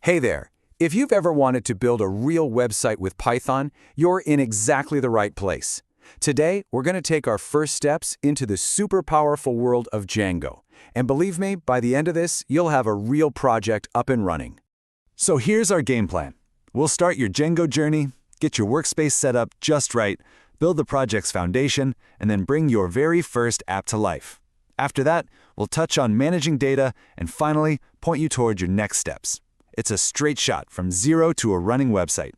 Hey there! If you've ever wanted to build a real website with Python, you're in exactly the right place. Today, we're going to take our first steps into the super powerful world of Django. And believe me, by the end of this, you'll have a real project up and running. So here's our game plan. We'll start your Django journey, get your workspace set up just right, build the project's foundation, and then bring your very first app to life. After that, we'll touch on managing data, and finally, point you toward your next steps. It's a straight shot from zero to a running website.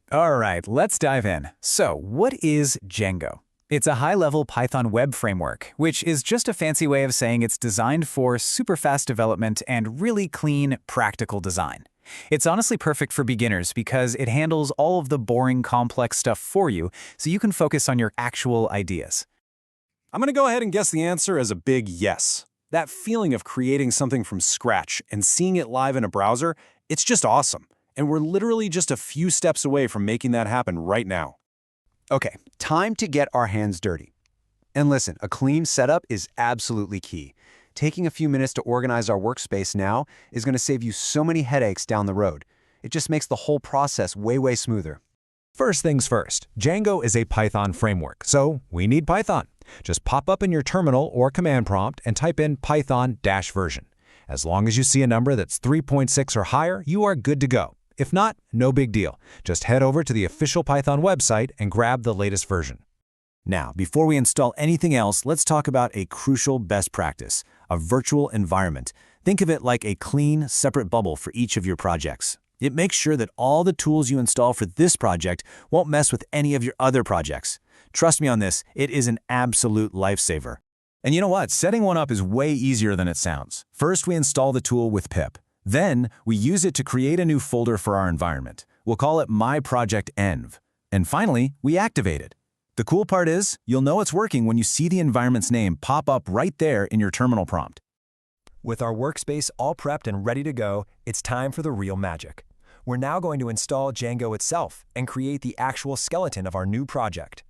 All right, let's dive in. So, what is Django? It's a high-level Python web framework, which is just a fancy way of saying it's designed for super fast development and really clean, practical design. It's honestly perfect for beginners because it handles all of the boring, complex stuff for you, so you can focus on your actual ideas. I'm going to go ahead and guess the answer as a big yes. That feeling of creating something from scratch and seeing it live in a browser, it's just awesome. And we're literally just a few steps away from making that happen right now. Okay, time to get our hands dirty. And listen, a clean setup is absolutely key. Taking a few minutes to organize our workspace now is going to save you so many headaches down the road. It just makes the whole process way smoother. First things first, Django is a Python framework, so we need Python. Just pop up in your terminal or command prompt and type in Python-version. As long as you see a number that's 3.6 or higher, you are good to go. If not, no big deal. Just head over to the official Python website and grab the latest version. Now, before we install anything else, let's talk about a crucial best practice, a virtual environment. Think of it like a clean, separate bubble for each of your projects. It makes sure that all the tools you install for this project won't mess with any of your other projects. Trust me on this, it is an absolute lifesaver. And you know what? Setting one up is way easier than it sounds. First, we install the tool with pip. Then, we use it to create a new folder for our environment. We'll call it My Project Env. And finally, we activate it. The cool part is, you'll know it's working when you see the environment's name pop up right there in your terminal prompt. With our workspace all prepped and ready to go, it's time for the real magic. We're now going to install Django itself and create the actual skeleton of our new project.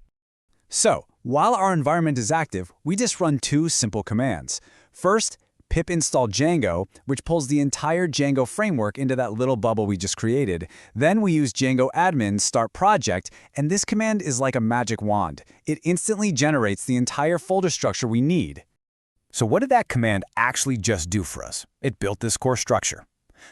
So, while our environment is active, we just run two simple commands. First, pip install Django, which pulls the entire Django framework into that little bubble we just created. Then we use Django admin start project, and this command is like a magic wand. It instantly generates the entire folder structure we need. So what did that command actually just do for us? It built this core structure.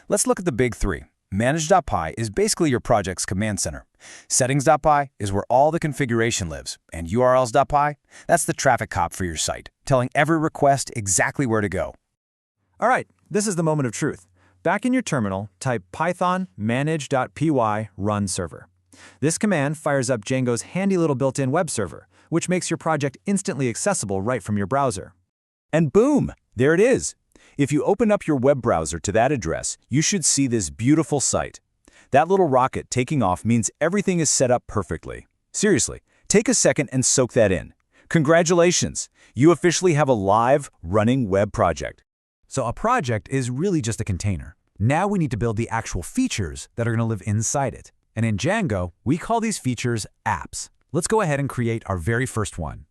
Let's look at the big three. Manage.py is basically your project's command center. Settings.py is where all the configuration lives. And urls.py, that's the traffic cop for your site, telling every request exactly where to go. All right, this is the moment of truth. Back in your terminal, type python manage.py run server. This command fires up Django's handy little built-in web server, which makes your project instantly accessible right from your browser. And boom! There it is! If you open up your web browser to that address, you should see this beautiful site. That little rocket taking off means everything is set up perfectly. Seriously, take a second and soak that in. Congratulations! You officially have a live, running web project. So a project is really just a container. Now we need to build the actual features that are going to live inside it. And in Django, we call these features apps. Let's go ahead and create our very first one.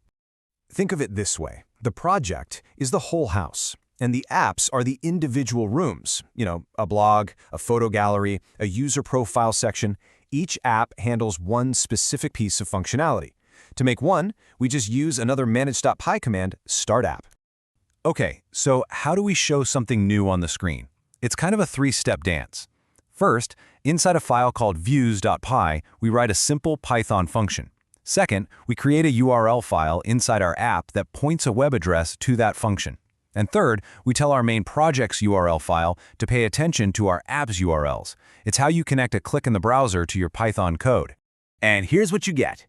Think of it this way. The project is the whole house, and the apps are the individual rooms. A blog, a photo gallery, a user profile section. Each app handles one specific piece of functionality. To make one, we just use another manage.py command, start app. Okay, so how do we show something new on the screen? It's kind of a three-step dance. First, inside a file called views.py, we write a simple Python function. Second, we create a URL file inside our app that points a web address to that function. And third, we tell our main project's URL file to pay attention to our app's URLs. It's how you connect a click in the browser to your Python code. And here's what you get.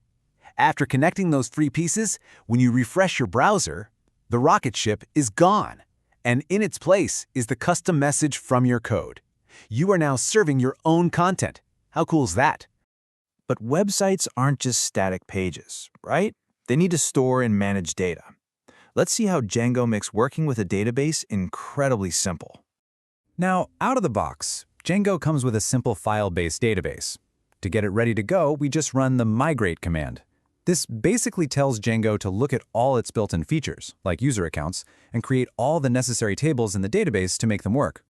After connecting those three pieces, when you refresh your browser, the rocket ship is gone. And in its place is the custom message from your code. You are now serving your own content. How cool is that? But websites aren't just static pages, right? They need to store and manage data. Let's see how Django makes working with a database incredibly simple. Now, out of the box, Django comes with a simple file-based database. To get it ready to go, we just run the migrate command. This basically tells Django to look at all its built-in features, like user accounts, and create all the necessary tables in the database to make them work.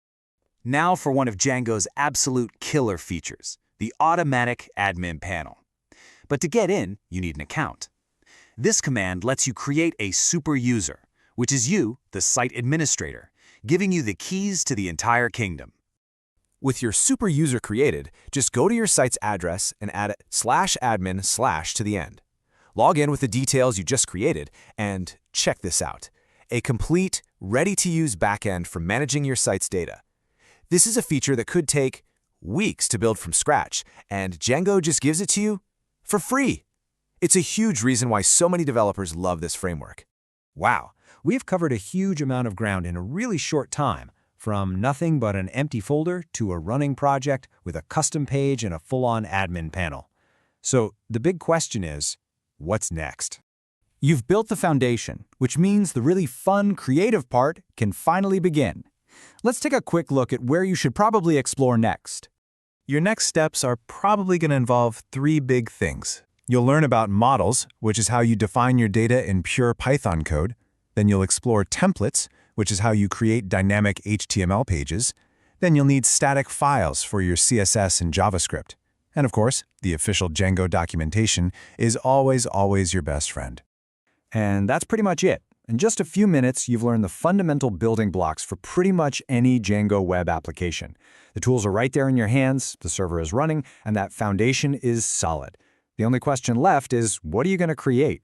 Now for one of Django's absolute killer features, the automatic admin panel. But to get in, you need an account. This command lets you create a super user, which is you, the site administrator, giving you the keys to the entire kingdom. With your super user created, just go to your site's address and add /admin/ to the end. Log in with the details you just created, and check this out. A complete, ready-to-use backend for managing your site's data. This is a feature that could take weeks to build from scratch, and Django just gives it to you for free. It's a huge reason why so many developers love this framework. Wow, we've covered a huge amount of ground in a really short time, from nothing but an empty folder to a running project with a custom page and a full-on admin panel. So the big question is, what's next? You've built the foundation, which means the really fun, creative part can finally begin. Let's take a quick look at where you should probably explore next. Your next steps are probably going to involve 3 big things. You'll learn about models, which is how you define your data in pure Python code. Then you'll explore templates, which is how you create dynamic HTML pages. Then you'll need static files for your CSS and JavaScript. And of course, the official Django documentation is always your best friend. And that's pretty much it. In just a few minutes, you've learned the fundamental building blocks for pretty much any Django web application. The tools are right there in your hands, the server is running, and that foundation is solid. The only question left is, what are you going to create?